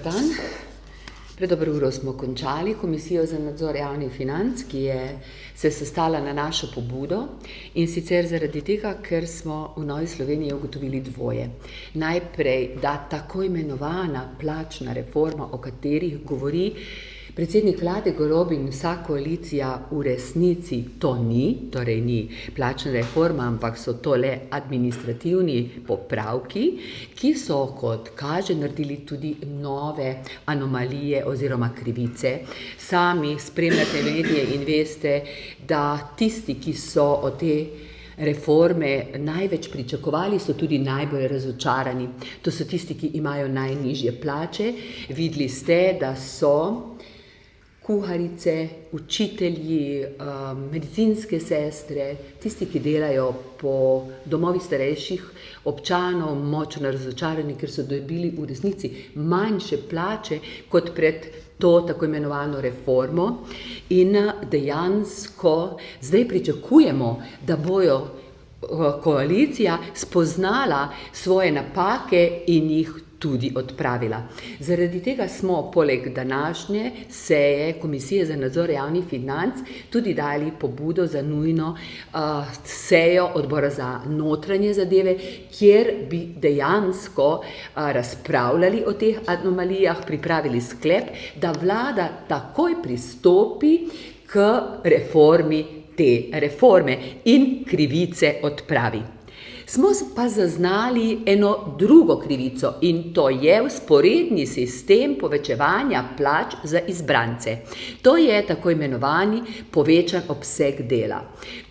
dan. Pred dobro uro smo končali Komisijo za nadzor javnih financ, ki je se sestala na našo pobudo, in sicer zaradi tega, ker smo v Novi Sloveniji ugotovili dvoje. Najprej, da tako imenovana plačna reforma, o katerih govori predsednik vlade Golob in vsa koalicija, v resnici to ni, torej ni plačna reforma, ampak so to le administrativni popravki, ki so, kot kaže, naredili tudi nove anomalije oziroma krivice. Sami spremljate medije in veste, da tisti, ki so od te reforme največ pričakovali, so tudi najbolj razočarani. To so tisti, ki imajo najnižje plače. Videli ste, da so kuharice, učitelji, medicinske sestre, tisti, ki delajo po domovih starejših občanov, močno razočarani, ker so dobili v resnici manjše plače kot pred to tako imenovano reformo. In dejansko zdaj pričakujemo, da bojo koalicija spoznala svoje napake in jih tudi odpravila. Zaradi tega smo poleg današnje seje Komisije za nadzor javnih financ tudi dali pobudo za nujno sejo Odbora za notranje zadeve, kjer bi dejansko razpravljali o teh anomalijah, pripravili sklep, da vlada takoj pristopi k reformi te reforme in krivice odpravi. Smo pa zaznali eno drugo krivico, in to je vzporedni sistem povečevanja plač za izbrance. To je tako imenovani povečan obseg dela.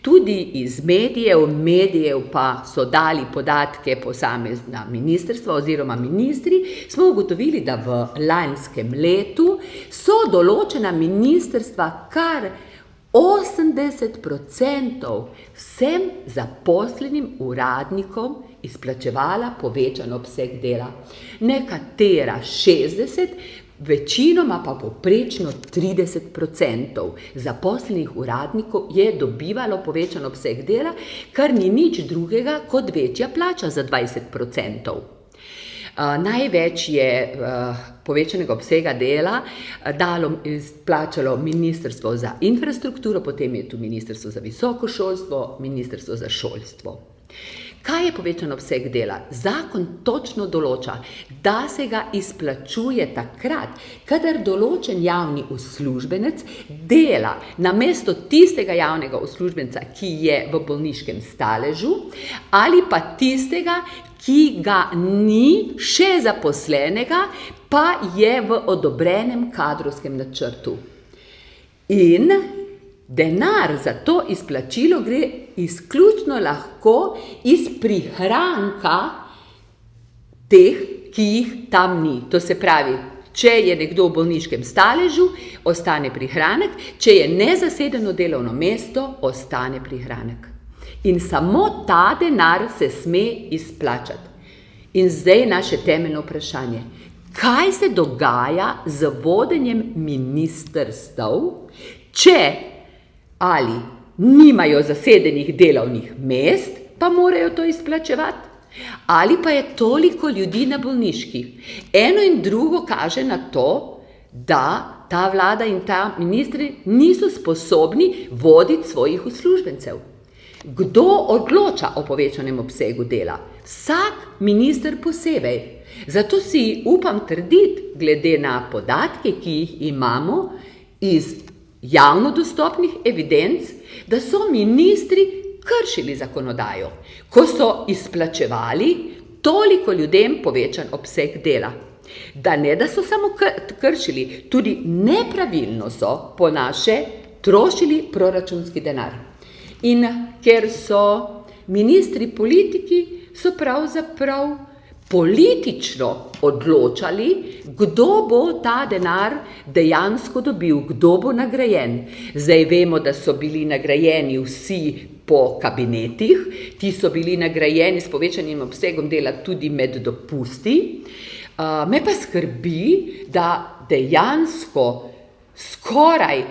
Tudi iz medijev pa so dali podatke posamezna ministrstva oziroma ministri, smo ugotovili, da v lanskem letu so določena ministrstva kar 80% vsem zaposlenim uradnikom izplačevala povečan obseg dela. Nekatera 60%, večinoma pa povprečno 30% zaposlenih uradnikov je dobivalo povečan obseg dela, kar ni nič drugega kot večja plača za 20%. Največ je povečanega obsega dela plačalo Ministrstvo za infrastrukturo, potem je tu Ministrstvo za visoko šolstvo, Ministrstvo za šolstvo. Kaj je povečan obseg dela? Zakon točno določa, da se ga izplačuje takrat, kadar določen javni uslužbenec dela namesto tistega javnega uslužbenca, ki je v bolniškem staležu, ali pa tistega, ki ga ni še zaposlenega, pa je v odobrenem kadrovskem načrtu. In denar za to izplačilo gre izključno lahko iz prihranka teh, ki jih tam ni. To se pravi, če je nekdo v bolniškem staležu, ostane prihranek, če je nezasedeno delovno mesto, ostane prihranek. In samo ta denar se sme izplačati. In zdaj naše temeljno vprašanje. Kaj se dogaja z vodenjem ministrstev, če ali nimajo zasedenih delovnih mest, pa morajo to izplačevati? Ali pa je toliko ljudi na bolniških? Eno in drugo kaže na to, da ta vlada in ta ministri niso sposobni voditi svojih uslužbencev. Kdo odloča o povečanem obsegu dela? Vsak minister posebej. Zato si upam trditi, glede na podatke, ki jih imamo iz javno dostopnih evidenc, da so ministri kršili zakonodajo, ko so izplačevali toliko ljudem povečan obseg dela. Da ne, da so samo kršili, tudi nepravilno so po naše trošili proračunski denar. In ker so ministri politiki, so pravzaprav politično odločali, kdo bo ta denar dejansko dobil, kdo bo nagrajen. Zdaj vemo, da so bili nagrajeni vsi po kabinetih, ti so bili nagrajeni s povečanim obsegom dela tudi med dopusti. Me pa skrbi, da dejansko skoraj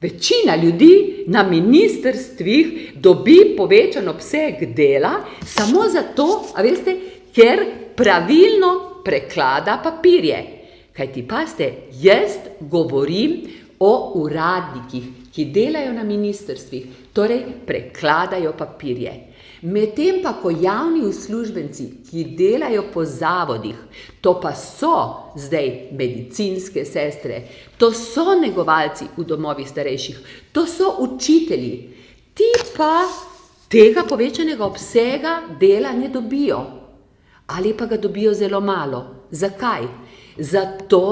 večina ljudi na ministrstvih dobi povečan obseg dela samo zato, ker pravilno preklada papirje. Kajti pazite, jaz govorim o uradnikih, ki delajo na ministrstvih, torej prekladajo papirje. Medtem pa, ko javni uslužbenci, ki delajo po zavodih, to pa so zdaj medicinske sestre, to so negovalci v domovih starejših, to so učitelji, ti pa tega povečanega obsega dela ne dobijo. Ali pa ga dobijo zelo malo. Zakaj? Zato,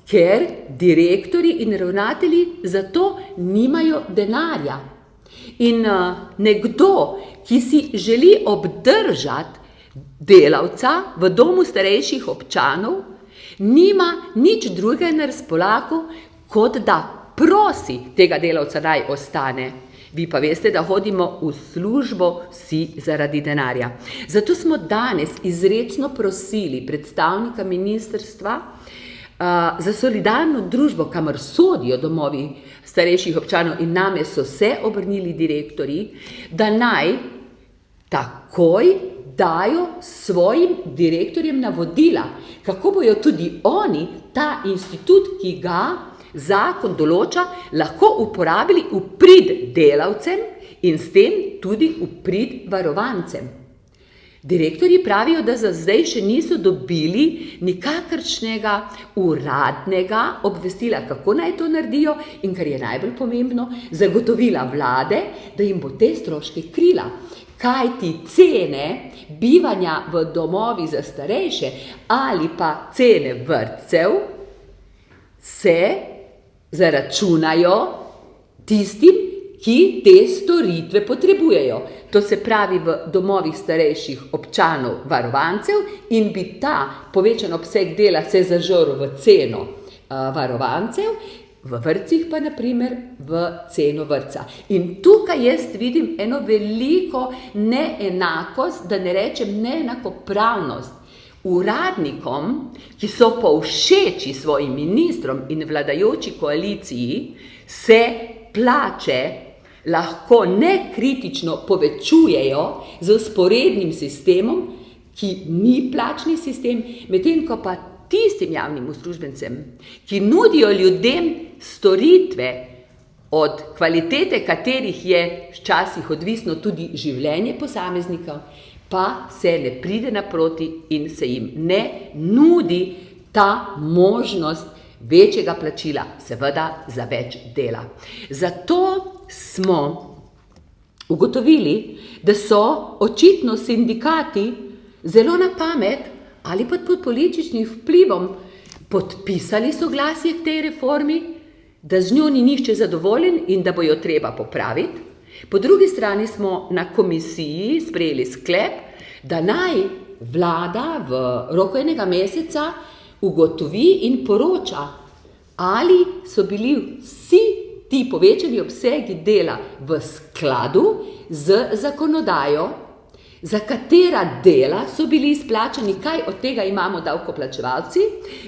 ker direktorji in ravnatelji za to nimajo denarja. In nekdo, ki si želi obdržati delavca v domu starejših občanov, nima nič drugega na razpolago, kot da prosi tega delavca naj ostane. Vi pa veste, da hodimo v službo vsi zaradi denarja. Zato smo danes izrecno prosili predstavnika ministrstva za solidarno družbo, kamor sodijo domovi starejših občanov, in name so se obrnili direktorji, da naj takoj dajo svojim direktorjem navodila, kako bojo tudi oni ta institut, ki ga zakon določa, lahko uporabili v prid delavcem in s tem tudi v prid varovancem. Direktorji pravijo, da za zdaj še niso dobili nikakršnega uradnega obvestila, kako naj to naredijo, in kar je najbolj pomembno, zagotovila vlade, da jim bo te stroške krila. Kajti cene bivanja v domovih za starejše ali pa cene vrtcev se zaračunajo tistim, ki te storitve potrebujejo. To se pravi v domovih starejših občanov varovancev, in bi ta povečan obseg dela se zažrl v ceno varovancev, v vrtcih pa naprimer v ceno vrtca. In tukaj jaz vidim eno veliko neenakost, da ne rečem neenakopravnost. Uradnikom, ki so povšeči svojim ministrom in vladajoči koaliciji, se plače lahko nekritično povečujejo z vzporednim sistemom, ki ni plačni sistem, medtem ko pa tistim javnim uslužbencem, ki nudijo ljudem storitve, od kvalitete katerih je včasih odvisno tudi življenje posameznikov, pa se ne pride naproti in se jim ne nudi ta možnost večjega plačila, seveda za več dela. Zato smo ugotovili, da so očitno sindikati zelo na pamet ali pa pod političnim vplivom podpisali soglasje k tej reformi, da z njo ni nihče zadovoljen in da bo jo treba popraviti. Po drugi strani smo na komisiji sprejeli sklep, da naj vlada v roku enega meseca ugotovi in poroča, ali so bili vsi ti povečani obsegi dela v skladu z zakonodajo, za katera dela so bili izplačani, kaj od tega imamo davkoplačevalci,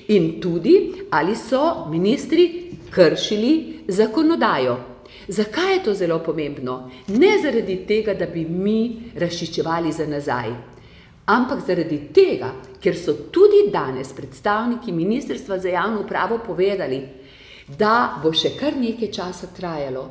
in tudi, ali so ministri kršili zakonodajo. Zakaj je to zelo pomembno? Ne zaradi tega, da bi mi razčiščevali za nazaj, ampak zaradi tega, ker so tudi danes predstavniki Ministrstva za javno upravo povedali, da bo še kar nekaj časa trajalo,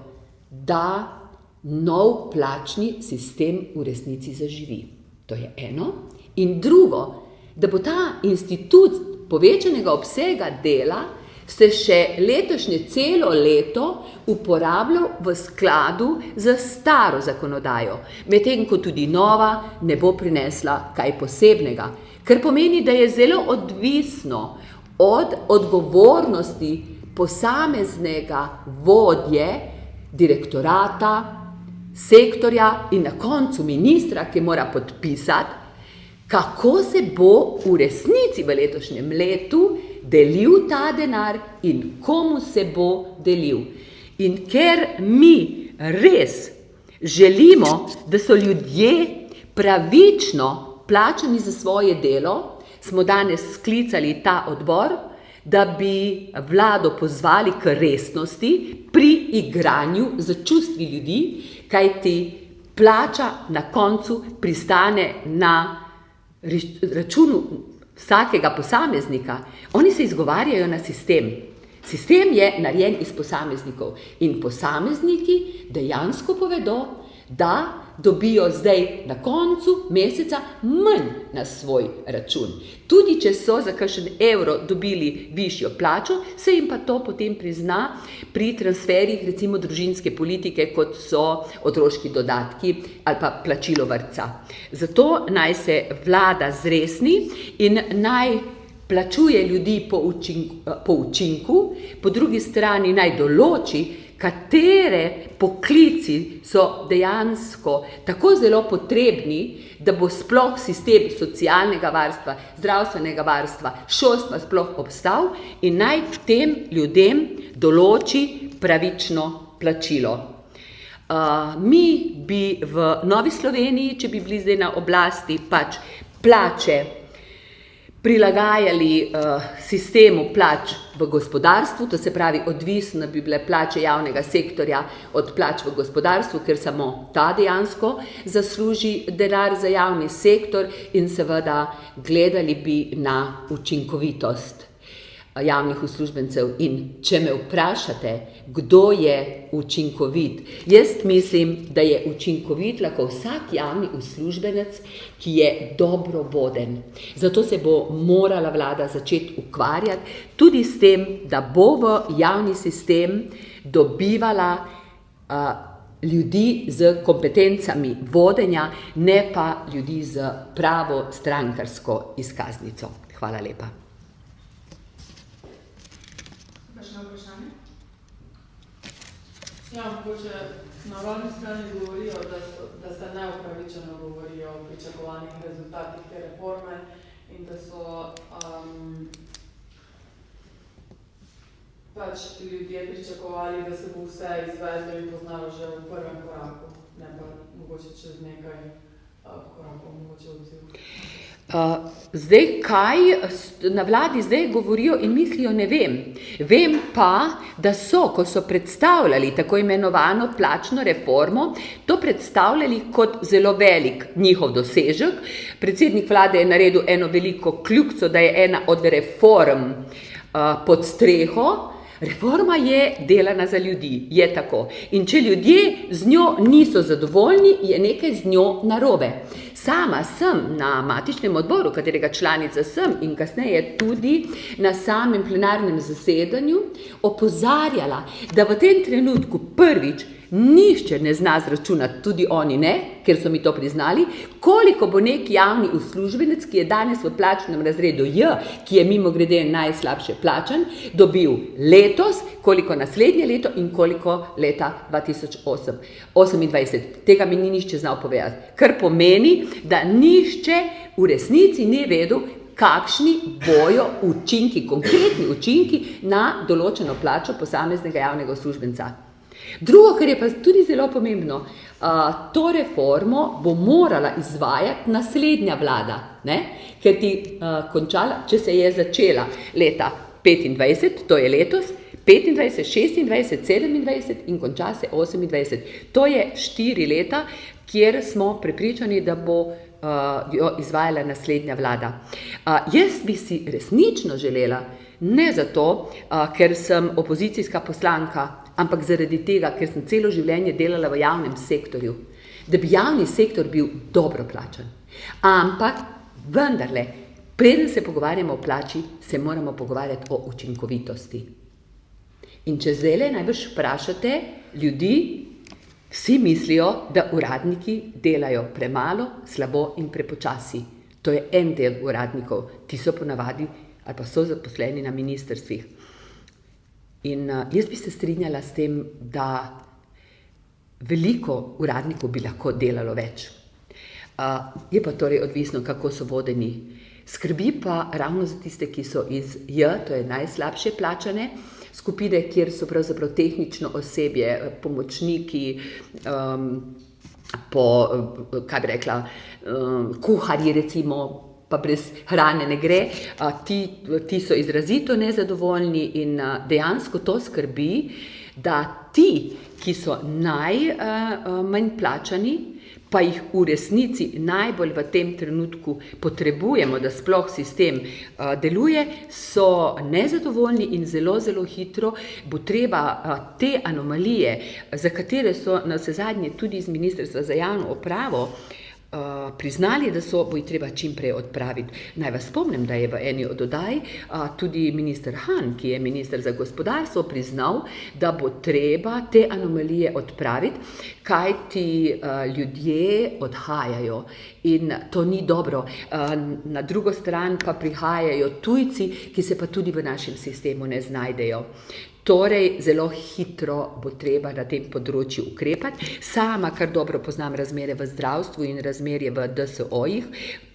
da nov plačni sistem v resnici zaživi. To je eno. In drugo, da bo ta institut povečanega obsega dela se še letošnje celo leto uporabljal v skladu z staro zakonodajo, medtem ko tudi nova ne bo prinesla kaj posebnega, kar pomeni, da je zelo odvisno od odgovornosti posameznega vodje, direktorata, sektorja in na koncu ministra, ki mora podpisati, kako se bo v resnici v letošnjem letu delil ta denar in komu se bo delil. In ker mi res želimo, da so ljudje pravično plačani za svoje delo, smo danes sklicali ta odbor, da bi vlado pozvali k resnosti pri igranju z čustvi ljudi, kajti plača na koncu pristane na računu vsakega posameznika, oni se izgovarjajo na sistem. Sistem je narejen iz posameznikov in posamezniki dejansko povedo, da dobijo zdaj na koncu meseca manj na svoj račun. Tudi če so za kakšen evro dobili višjo plačo, se jim pa to potem prizna pri transferih recimo družinske politike, kot so otroški dodatki ali pa plačilo vrtca. Zato naj se vlada zresni in naj plačuje ljudi po učinku, po drugi strani naj določi, katere poklici so dejansko tako zelo potrebni, da bo sploh sistem socialnega varstva, zdravstvenega varstva, šolstva sploh obstal in naj tem ljudem določi pravično plačilo. Mi bi v Novi Sloveniji, če bi bili zdaj na oblasti, pač plače prilagajali sistemu plač v gospodarstvu, to se pravi, odvisno bi bile plače javnega sektorja od plač v gospodarstvu, ker samo ta dejansko zasluži denar za javni sektor in seveda gledali bi na učinkovitost javnih uslužbencev. In če me vprašate, kdo je učinkovit, jaz mislim, da je učinkovit lahko vsak javni uslužbenec, ki je dobro voden. Zato se bo morala vlada začeti ukvarjati tudi s tem, da bo v javni sistem dobivala ljudi z kompetencami vodenja, ne pa ljudi z pravo strankarsko izkaznico. Hvala lepa. Ja, mogoče na vladni strani govorijo, da se neupravičeno govorijo o pričakovanih rezultatih te reforme in da so pač ljudje pričakovali, da se bo vse izvedlo in poznalo že v prvem koraku, ne pa mogoče čez nekaj korakov, mogoče odziv. Zdaj, kaj na vladi zdaj govorijo in mislijo, ne vem. Vem pa, da so, ko so predstavljali tako imenovano plačno reformo, to predstavljali kot zelo velik njihov dosežek. Predsednik vlade je naredil eno veliko kljukico, da je ena od reform pod streho. Reforma je delana za ljudi, je tako. In če ljudje z njo niso zadovoljni, je nekaj z njo narobe. Sama sem na matičnem odboru, katerega članica sem in kasneje tudi na samem plenarnem zasedanju opozarjala, da v tem trenutku prvič nihče ne zna zračunati, tudi oni ne, ker so mi to priznali, koliko bo nek javni uslužbenec, ki je danes v plačnem razredu J, ki je mimogrede najslabše plačan, dobil letos, koliko naslednje leto in koliko leta 2028. Tega mi ni nihče znal povedati, kar pomeni, da nihče v resnici ni vedel, kakšni bojo učinki, konkretni učinki na določeno plačo posameznega javnega uslužbenca. Drugo, kar je pa tudi zelo pomembno, to reformo bo morala izvajati naslednja vlada, ne? Ker ti končala, če se je začela leta 25, to je letos, 25, 26, 27 in konča se 28. To je 4 leta, kjer smo prepričani, da bo jo izvajala naslednja vlada. Jaz bi si resnično želela, ne zato, ker sem opozicijska poslanka, ampak zaradi tega, ker sem celo življenje delala v javnem sektorju, da bi javni sektor bil dobro plačan. Ampak vendarle, preden se pogovarjamo o plači, se moramo pogovarjati o učinkovitosti. In če zdajle najbrž vprašate ljudi, vsi mislijo, da uradniki delajo premalo, slabo in prepočasi. To je en del uradnikov, ti so ponavadi ali pa so zaposleni na ministrstvih. In jaz bi se strinjala s tem, da veliko uradnikov bi lahko delalo več. Je pa torej odvisno, kako so vodeni. Skrbi pa ravno za tiste, ki so iz J, to je najslabše plačane skupine, kjer so pravzaprav tehnično osebje, pomočniki, kuharji recimo, pa brez hrane ne gre, ti so izrazito nezadovoljni in dejansko to skrbi, da ti, ki so najmanj plačani, pa jih v resnici najbolj v tem trenutku potrebujemo, da sploh sistem deluje, so nezadovoljni in zelo, zelo hitro bo treba te anomalije, za katere so navsezadnje tudi iz Ministrstva za javno upravo priznali, da bo jih treba čim prej odpraviti. Naj vas spomnim, da je v eni od oddaj tudi minister Han, ki je minister za gospodarstvo, priznal, da bo treba te anomalije odpraviti, kajti ljudje odhajajo in to ni dobro. Na drugo stran pa prihajajo tujci, ki se pa tudi v našem sistemu ne znajdejo. Torej, zelo hitro bo treba na tem področju ukrepati. Sama kar dobro poznam razmere v zdravstvu in razmerje v DSO-jih,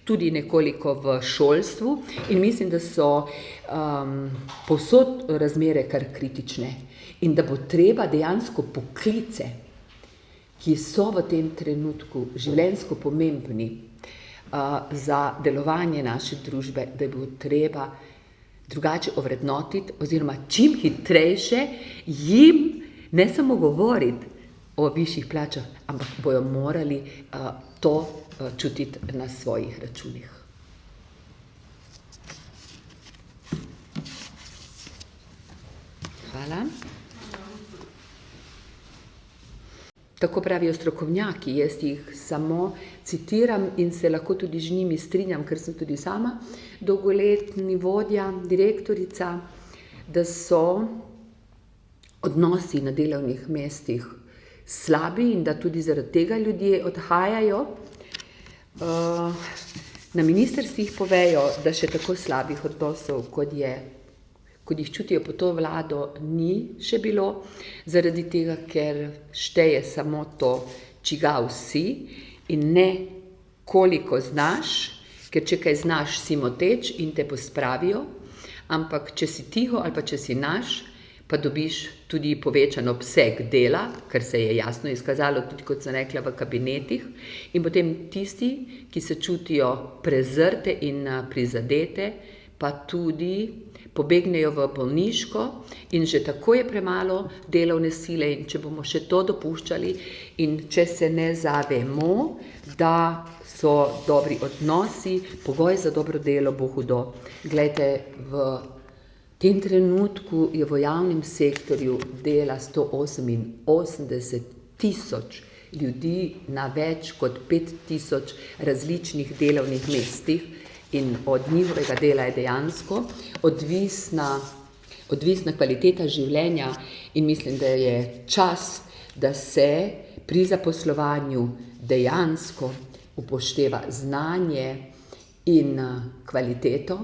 tudi nekoliko v šolstvu in mislim, da so povsod razmere kar kritične in da bo treba dejansko poklice, ki so v tem trenutku življenjsko pomembni za delovanje naše družbe, da bo treba drugače ovrednotiti oziroma čim hitrejše jim ne samo govoriti o višjih plačah, ampak bojo morali to čutiti na svojih računih. Hvala. Tako pravijo strokovnjaki, jaz jih samo citiram in se lahko tudi z njimi strinjam, ker sem tudi sama dolgoletni vodja, direktorica, da so odnosi na delovnih mestih slabi in da tudi zaradi tega ljudje odhajajo. Na ministrstvih povejo, da še tako slabih odnosov, kot jih čutijo pod to vlado, ni še bilo, zaradi tega, ker šteje samo to, čigav si in ne koliko znaš, ker če kaj znaš, si moteč in te pospravijo, ampak če si tiho ali pa če si naš, pa dobiš tudi povečan obseg dela, kar se je jasno izkazalo tudi, kot sem rekla, v kabinetih, in potem tisti, ki se čutijo prezrte in prizadete, pa tudi pobegnejo v bolniško in že tako je premalo delovne sile in če bomo še to dopuščali in če se ne zavemo, da so dobri odnosi, pogoj za dobro delo, bo hudo. Glejte, v tem trenutku je v javnem sektorju dela 188 tisoč ljudi na več kot 5000 različnih delovnih mestih. In od njihovega dela je dejansko odvisna kvaliteta življenja in mislim, da je čas, da se pri zaposlovanju dejansko upošteva znanje in kvaliteto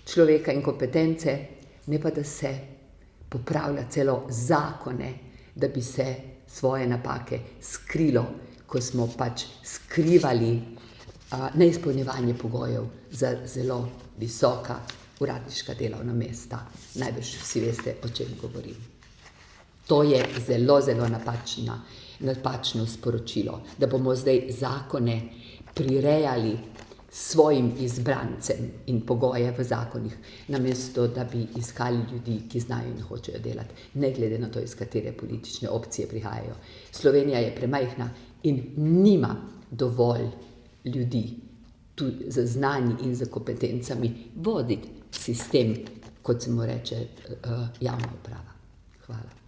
človeka in kompetence, ne pa da se popravlja celo zakone, da bi se svoje napake skrilo, ko smo pač skrivali neizpolnjevanje pogojev za zelo visoka uradniška delovna mesta. Najbrž vsi veste, o čem govorim. To je zelo, zelo napačno sporočilo, da bomo zdaj zakone prirejali svojim izbrancem in pogoje v zakonih, namesto da bi iskali ljudi, ki znajo in hočejo delati, ne glede na to, iz katere politične opcije prihajajo. Slovenija je premajhna in nima dovolj ljudi tudi z znanji in z kompetencami voditi sistem, kot se mu reče, javna uprava. Hvala.